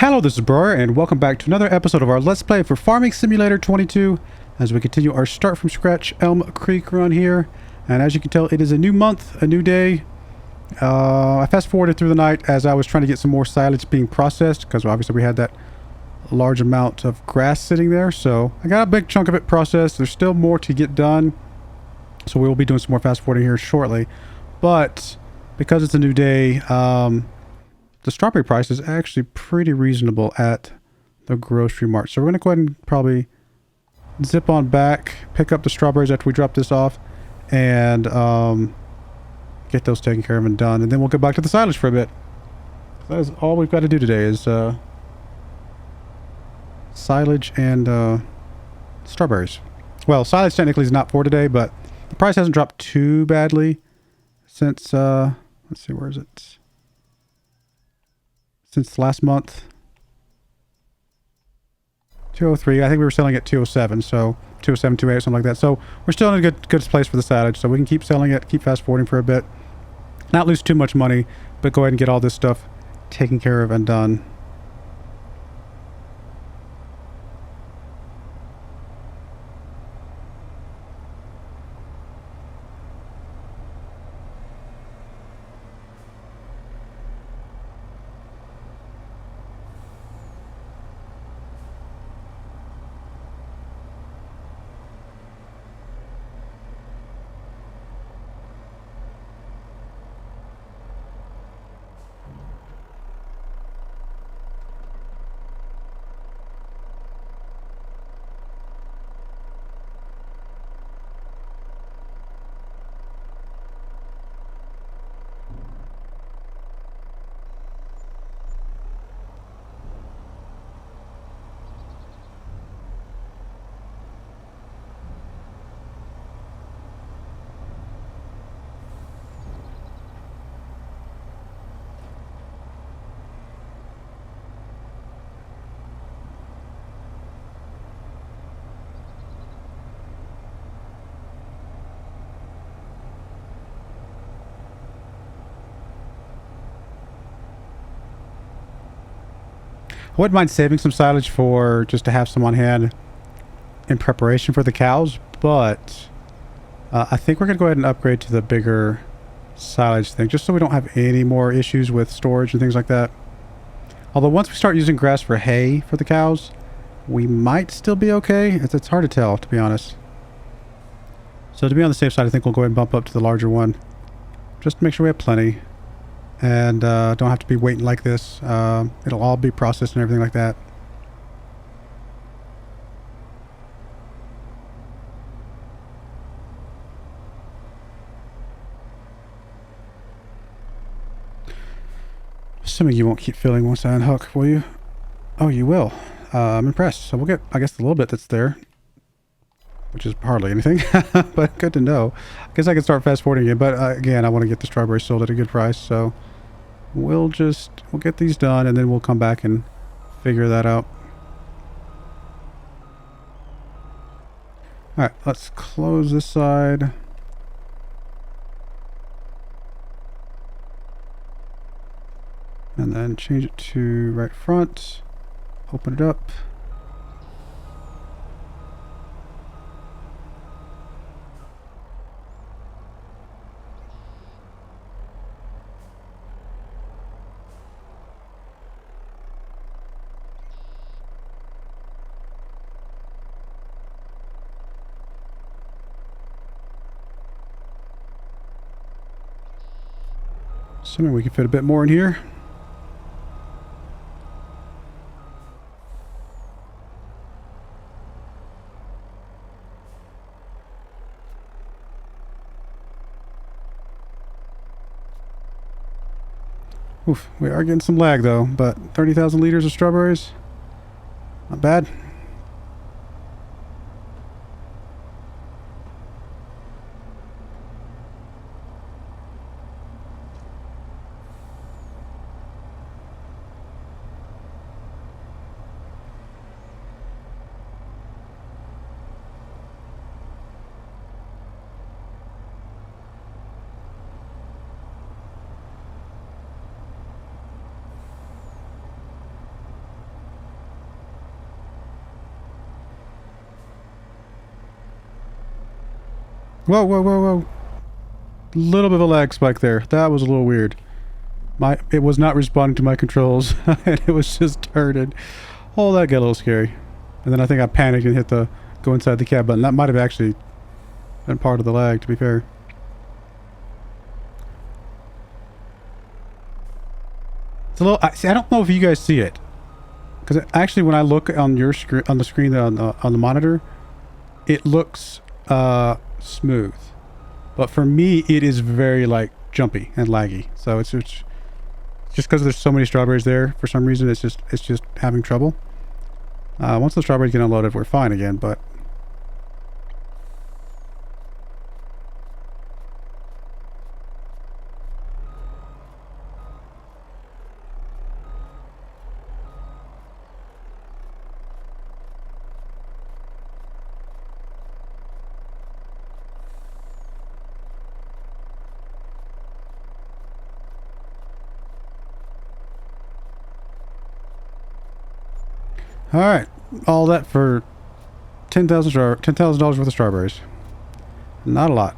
Hello, this is Broyar, and welcome back to another episode of our Let's Play for Farming Simulator 22 as we continue our start from scratch Elmcreek run here. And as you can tell, it is a new month, a new day. I fast forwarded through the night as I was trying to get some more silage being processed because obviously we had that large amount of grass sitting there. So I got a big chunk of it processed. There's still more to get done, so we will be doing some more fast forwarding here shortly. But because it's a new day, the strawberry price is actually pretty reasonable at the grocery mart. So we're going to go ahead and probably zip on back, pick up the strawberries after we drop this off, and get those taken care of and done. And then we'll get back to the silage for a bit. That is all we've got to do today is silage and strawberries. Well, silage technically is not for today, but the price hasn't dropped too badly since, let's see, where is it? Since last month. 203. I think we were selling at 207, so 207, 208, something like that. So we're still in a good place for the silage, so we can keep selling it, keep fast forwarding for a bit, not lose too much money, but go ahead and get all this stuff taken care of and done. I wouldn't mind saving some silage for just to have some on hand in preparation for the cows, but I think we're going to go ahead and upgrade to the bigger silage thing, just so we don't have any more issues with storage and things like that. Although once we start using grass for hay for the cows, we might still be okay. It's hard to tell, to be honest. So to be on the safe side, I think we'll go ahead and bump up to the larger one, just to make sure we have plenty. And don't have to be waiting like this. It'll all be processed and everything like that. Assuming you won't keep filling once I unhook, will you? Oh, you will. I'm impressed. So we'll get, I guess, the little bit that's there, which is hardly anything, but good to know. I guess I can start fast forwarding again, but again, I want to get the strawberries sold at a good price, so we'll get these done and then we'll come back and figure that out. All right, let's close this side. And then change it to right front. Open it up. Assuming we can fit a bit more in here. Oof, we are getting some lag though, but 30,000 liters of strawberries, not bad. Whoa, whoa, whoa, whoa. Little bit of a lag spike there. That was a little weird. It was not responding to my controls, and it was just turning. Oh, that got a little scary. And then I think I panicked and hit the go inside the cab button. That might have actually been part of the lag, to be fair. It's a little. See, I don't know if you guys see it, because actually, when I look on your screen, on the screen on the monitor, it looks smooth, but for me, it is very like jumpy and laggy. So it's just because there's so many strawberries there. For some reason, it's just having trouble. Once the strawberries get unloaded, we're fine again, but. All right, all that for $10,000 worth of strawberries. Not a lot.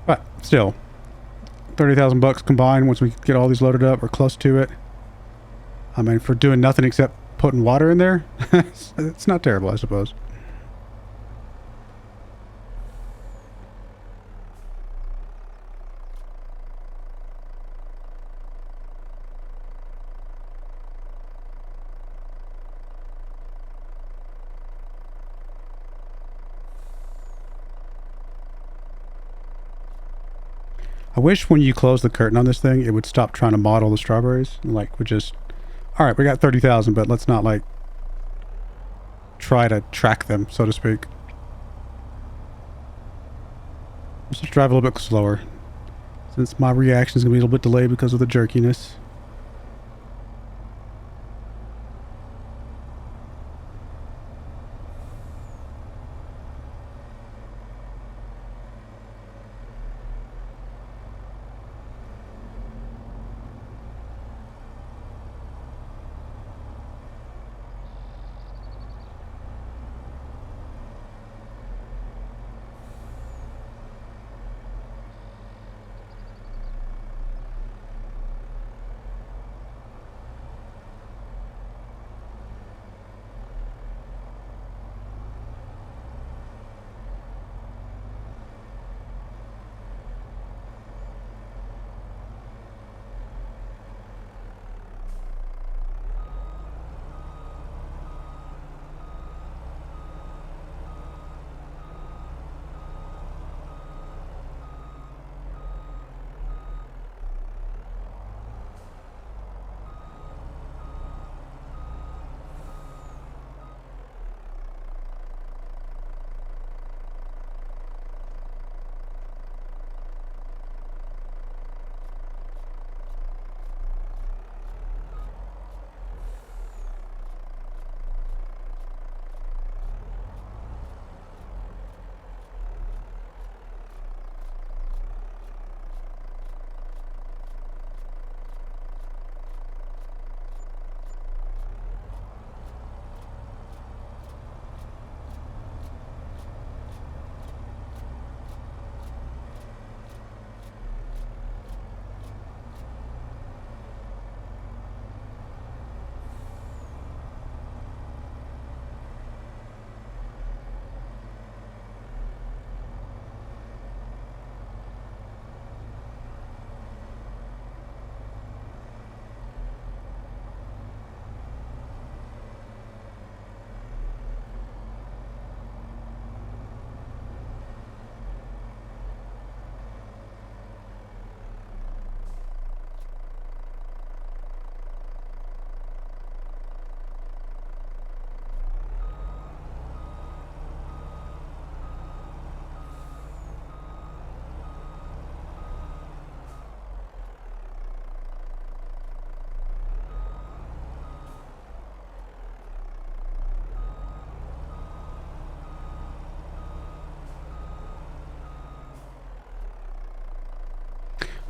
But still, 30,000 bucks combined once we get all these loaded up or close to it. I mean, for doing nothing except putting water in there, it's not terrible, I suppose. I wish when you close the curtain on this thing, it would stop trying to model the strawberries. Like, would just... Alright, we got 30,000, but let's not, like, try to track them, so to speak. Let's just drive a little bit slower, since my reaction is going to be a little bit delayed because of the jerkiness.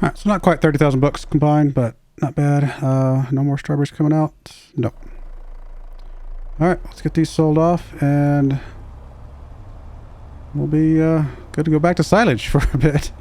Alright, so not quite 30,000 bucks combined, but not bad. No more strawberries coming out. Nope. Alright, let's get these sold off and we'll be good to go back to silage for a bit.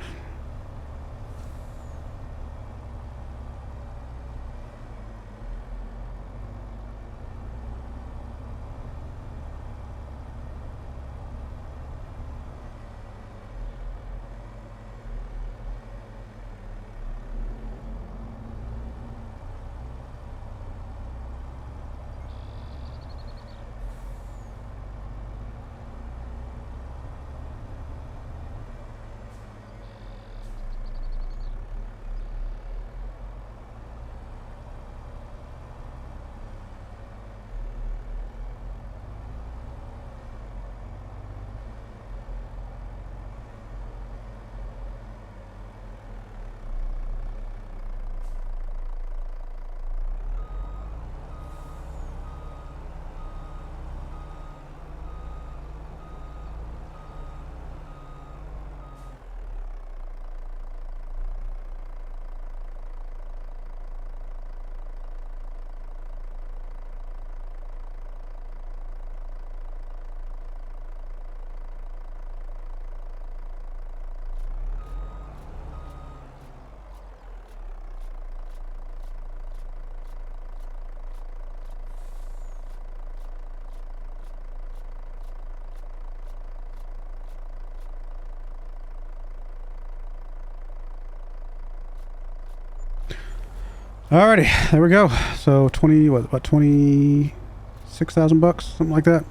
Alrighty, there we go. So 20, what, about 26,000 bucks, something like that.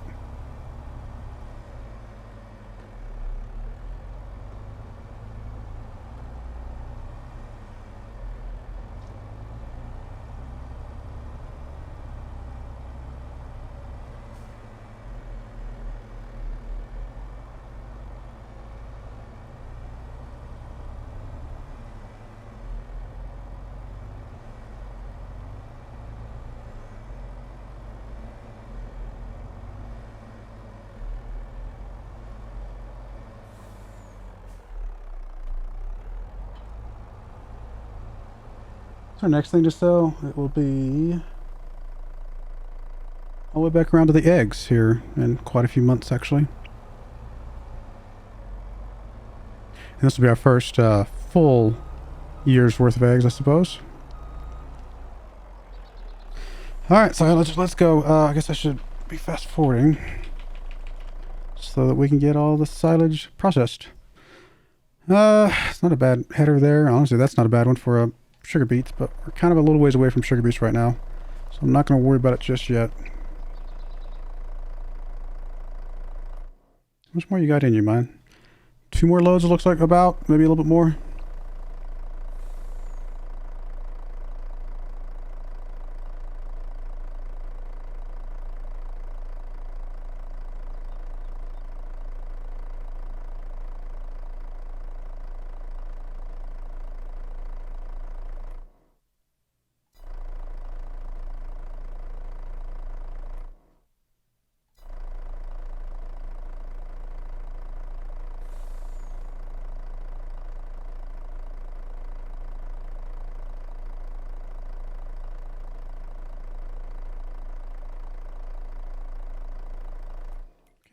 Our next thing to sell, it will be all the way back around to the eggs here in quite a few months actually. And this will be our first full year's worth of eggs, I suppose. Alright, so let's go. I guess I should be fast forwarding so that we can get all the silage processed. It's not a bad header there. Honestly, that's not a bad one for a sugar beets, but we're kind of a little ways away from sugar beets right now, so I'm not going to worry about it just yet. How much more you got in you, man? 2 more loads, it looks like, about maybe a little bit more.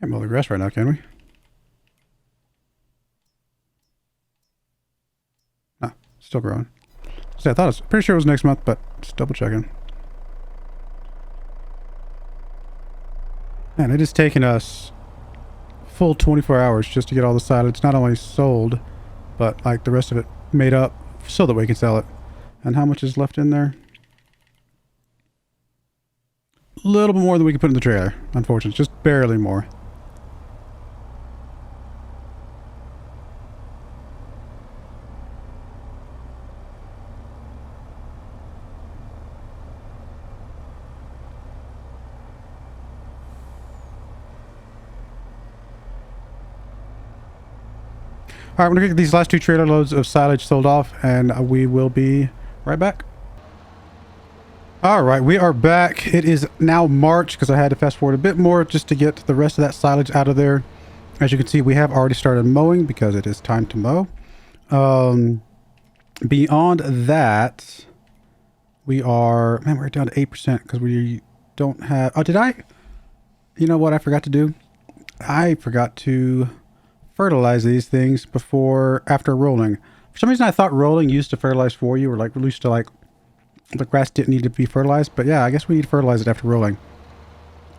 Can't mow the grass right now, can we? No, still growing. So I thought it was pretty sure it was next month, but just double checking. Man, it has taken us full 24 hours just to get all the silage not only sold, but like the rest of it made up so that we can sell it. And how much is left in there? A little bit more than we can put in the trailer, unfortunately, just barely more. Alright, we're going to get these last 2 trailer loads of silage sold off, and we will be right back. Alright, we are back. It is now March, because I had to fast forward a bit more just to get the rest of that silage out of there. As you can see, we have already started mowing, because it is time to mow. Beyond that, we are... Man, we're down to 8% because we don't have... Oh, did I... You know what I forgot to do? I forgot to fertilize these things after rolling. For some reason, I thought rolling used to fertilize for you, or like used to like the grass didn't need to be fertilized. But yeah, I guess we need to fertilize it after rolling.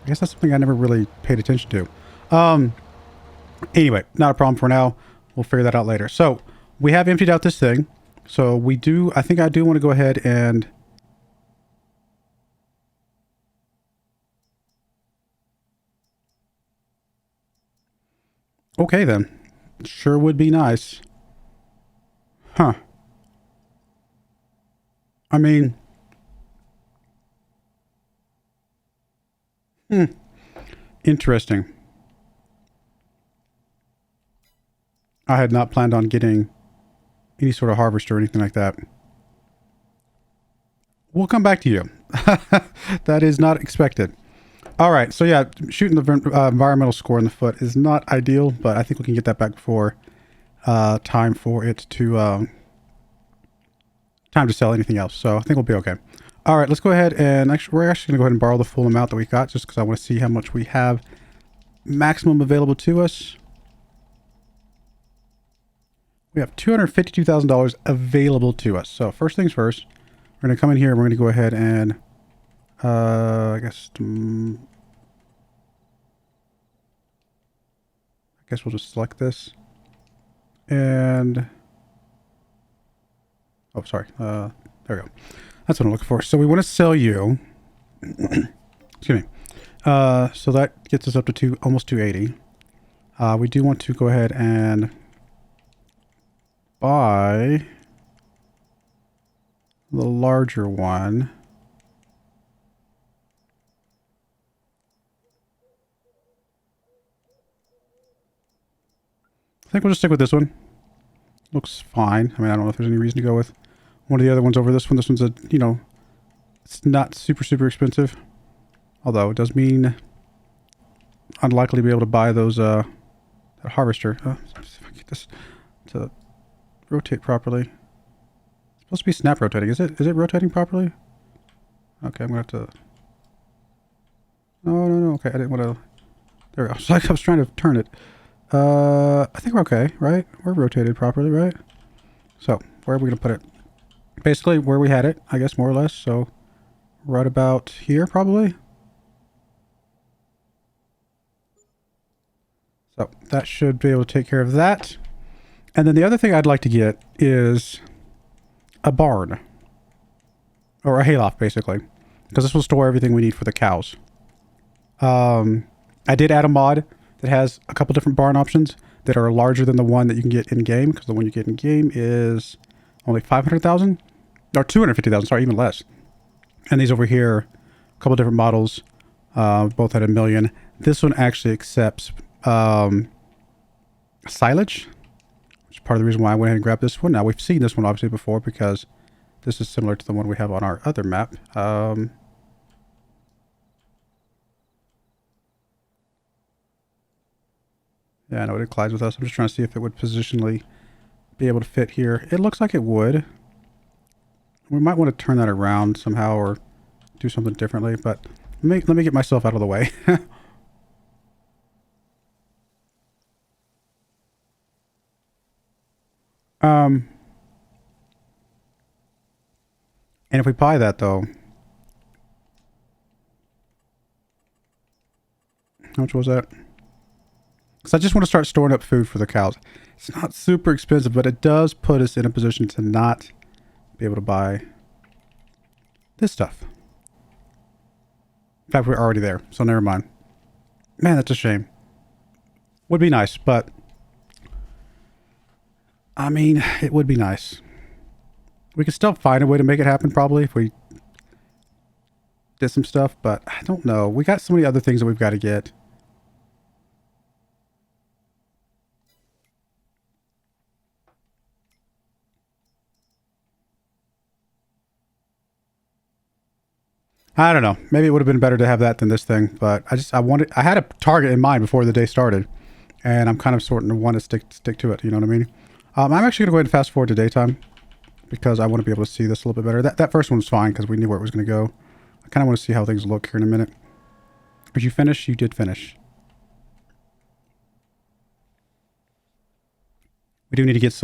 I guess that's something I never really paid attention to. Anyway, not a problem for now. We'll figure that out later. So we have emptied out this thing. So we do, I think I do want to go ahead and okay then. Sure would be nice. Huh. I mean, interesting. I had not planned on getting any sort of harvester or anything like that. We'll come back to you. That is not expected. All right. So yeah, shooting the environmental score in the foot is not ideal, but I think we can get that back before time for it to time to sell anything else. So I think we'll be okay. All right. Let's go ahead and we're actually going to go ahead and borrow the full amount that we got just because I want to see how much we have maximum available to us. We have $252,000 available to us. So first things first, we're going to come in here and we're going to go ahead and, I guess we'll just select this. And, oh, sorry. There we go. That's what I'm looking for. So we want to sell you, excuse me. So that gets us up to almost 280. We do want to go ahead and buy the larger one. I think we'll just stick with this one. Looks fine. I mean, I don't know if there's any reason to go with one of the other ones over this one. This one's a, you know, it's not super expensive. Although it does mean unlikely to be able to buy those, that harvester. If I get this to rotate properly. It's supposed to be snap rotating. Is it rotating properly? Okay, I'm gonna have to... No. Okay, I didn't want to... There we go. It's like I was trying to turn it. I think we're okay, right? We're rotated properly, right? So, where are we gonna put it? Basically, where we had it, I guess, more or less. So, right about here, probably. So, that should be able to take care of that. And then the other thing I'd like to get is a barn. Or a hayloft, basically. Because this will store everything we need for the cows. I did add a mod that has a couple different barn options that are larger than the one that you can get in-game. Because the one you get in-game is only 500,000. Or 250,000, sorry, even less. And these over here, a couple different models, both at $1 million. This one actually accepts silage. Part of the reason why I went ahead and grabbed this one. Now, we've seen this one obviously before because this is similar to the one we have on our other map. Yeah, I know it collides with us. I'm just trying to see if it would positionally be able to fit here. It looks like it would. We might want to turn that around somehow or do something differently, but let me get myself out of the way. And if we buy that though, how much was that? Because I just want to start storing up food for the cows. It's not super expensive, but it does put us in a position to not be able to buy this stuff. In fact, we're already there, so never mind. Man, that's a shame. Would be nice, but I mean, it would be nice. We could still find a way to make it happen, probably, if we did some stuff, but I don't know. We got so many other things that we've got to get. I don't know. Maybe it would have been better to have that than this thing, but I had a target in mind before the day started, and I'm kind of want to stick to it, you know what I mean? I'm actually going to go ahead and fast forward to daytime, because I want to be able to see this a little bit better. That first one was fine because we knew where it was going to go. I kind of want to see how things look here in a minute. Did you finish? You did finish. We do need to get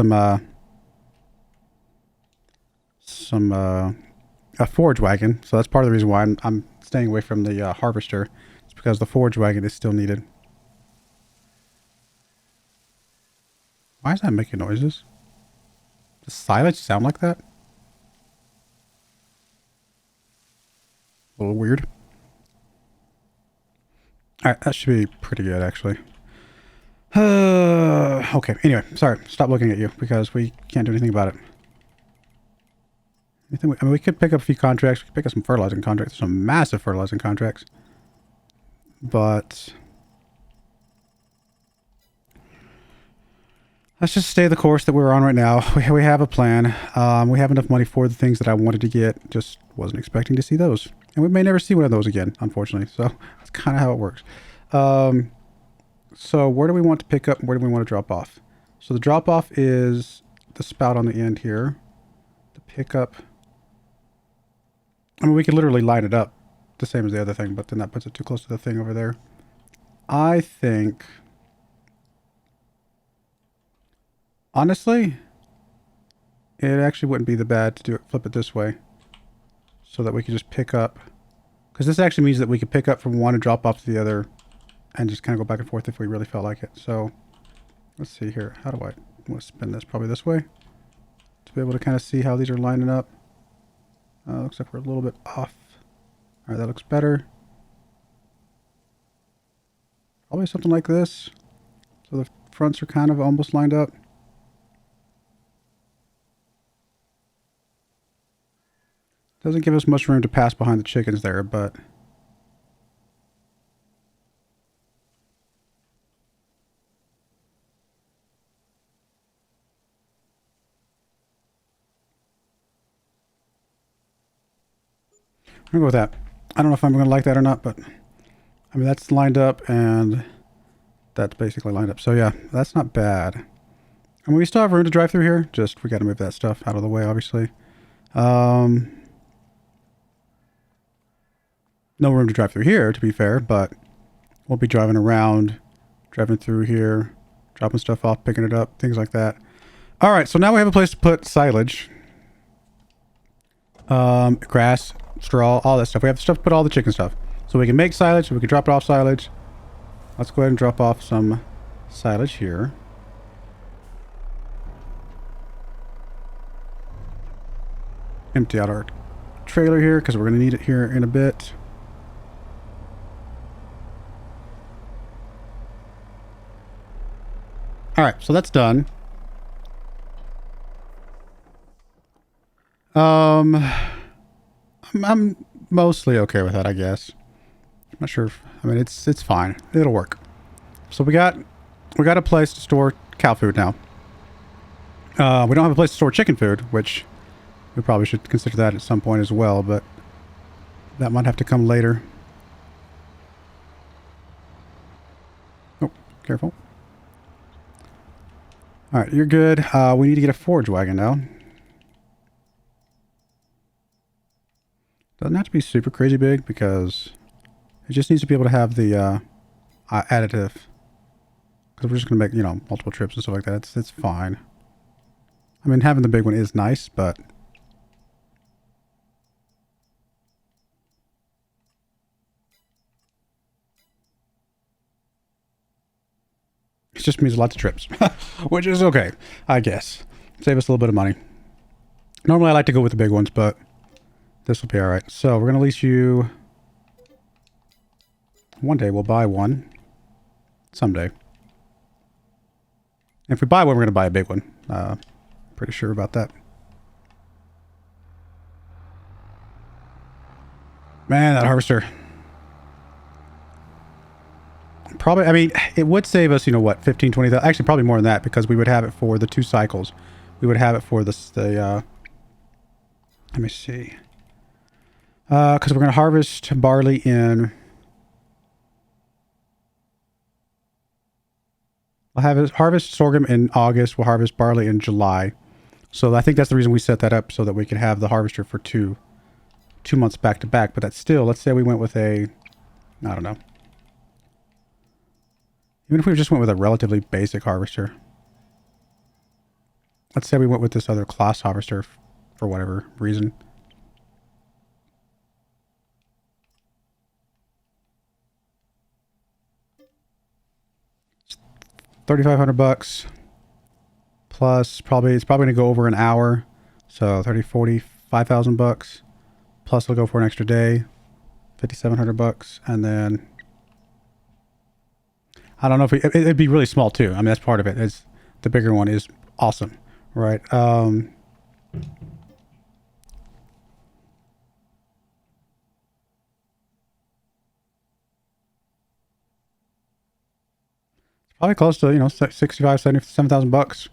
a forage wagon. So that's part of the reason why I'm staying away from the harvester. It's because the forage wagon is still needed. Why is that making noises? Does silage sound like that? A little weird. Alright, that should be pretty good, actually. Okay, anyway, sorry. Stop looking at you, because we can't do anything about it. I mean, we could pick up a few contracts. We could pick up some fertilizing contracts. Some massive fertilizing contracts. But let's just stay the course that we're on right now. We have a plan. We have enough money for the things that I wanted to get. Just wasn't expecting to see those. And we may never see one of those again, unfortunately. So that's kind of how it works. So where do we want to pick up and where do we want to drop off? So the drop off is the spout on the end here. The pickup, I mean, we could literally line it up the same as the other thing, but then that puts it too close to the thing over there. I think, honestly, it actually wouldn't be the bad to do it, flip it this way, so that we could just pick up, because this actually means that we could pick up from one and drop off to the other, and just kind of go back and forth if we really felt like it. So let's see here. How do I want to spin this? Probably this way, to be able to kind of see how these are lining up. Looks like we're a little bit off. All right, that looks better. Probably something like this. So the fronts are kind of almost lined up. Doesn't give us much room to pass behind the chickens there, but I'm gonna go with that. I don't know if I'm gonna like that or not, but I mean, that's lined up and that's basically lined up. So yeah, that's not bad. I mean, we still have room to drive through here. Just, we got to move that stuff out of the way, obviously. No room to drive through here, to be fair, but we'll be driving around, driving through here, dropping stuff off, picking it up, things like that. All right, so now we have a place to put silage. Grass, straw, all that stuff. We have stuff to put all the chicken stuff. So we can make silage, so we can drop it off silage. Let's go ahead and drop off some silage here. Empty out our trailer here because we're going to need it here in a bit. All right, so that's done. I'm mostly okay with that, I guess. I'm not sure if, I mean, it's fine. It'll work. So we got a place to store cow food now. We don't have a place to store chicken food, which we probably should consider that at some point as well, but that might have to come later. Oh, careful. All right, you're good. We need to get a forage wagon now. Doesn't have to be super crazy big because it just needs to be able to have the additive. Because we're just going to make, you know, multiple trips and stuff like that. It's fine. I mean, having the big one is nice, but it just means lots of trips, which is okay, I guess. Save us a little bit of money. Normally I like to go with the big ones, but this will be all right. So we're going to lease you. One day we'll buy one. Someday. If we buy one, we're going to buy a big one. Pretty sure about that. Man, that harvester. Probably, I mean, it would save us, you know what, 15, 20, actually probably more than that, because we would have it for the 2 cycles. We would have it for let me see. Because we're going to harvest barley in, we'll harvest sorghum in August, we'll harvest barley in July. So I think that's the reason we set that up, so that we could have the harvester for two months back to back. But that's still, let's say we went with a, I don't know. Even if we just went with a relatively basic harvester. Let's say we went with this other class harvester for whatever reason. $3,500 plus it's probably gonna go over an hour, so 30, 40, $5,000 plus it'll go for an extra day, $5,700, and then I don't know if it'd be really small too. I mean, that's part of it. Is the bigger one is awesome, right? Probably close to, you know, 65, 77,000 bucks.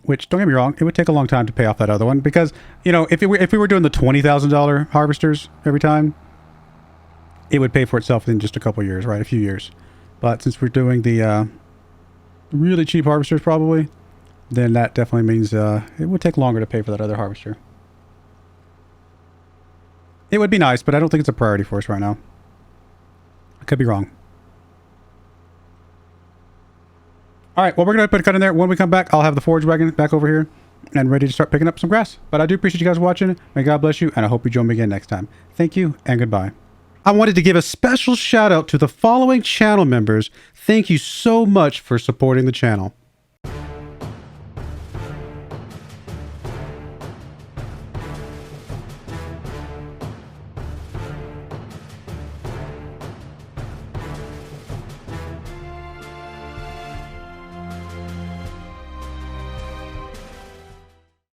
Which, don't get me wrong, it would take a long time to pay off that other one, because, you know, if we were doing the $20,000 harvesters every time, it would pay for itself in just a couple years, right? A few years. But since we're doing the really cheap harvesters, probably, then that definitely means it would take longer to pay for that other harvester. It would be nice, but I don't think it's a priority for us right now. I could be wrong. All right, well, we're going to put a cut in there. When we come back, I'll have the forage wagon back over here and ready to start picking up some grass. But I do appreciate you guys watching. May God bless you, and I hope you join me again next time. Thank you, and goodbye. I wanted to give a special shout out to the following channel members. Thank you so much for supporting the channel.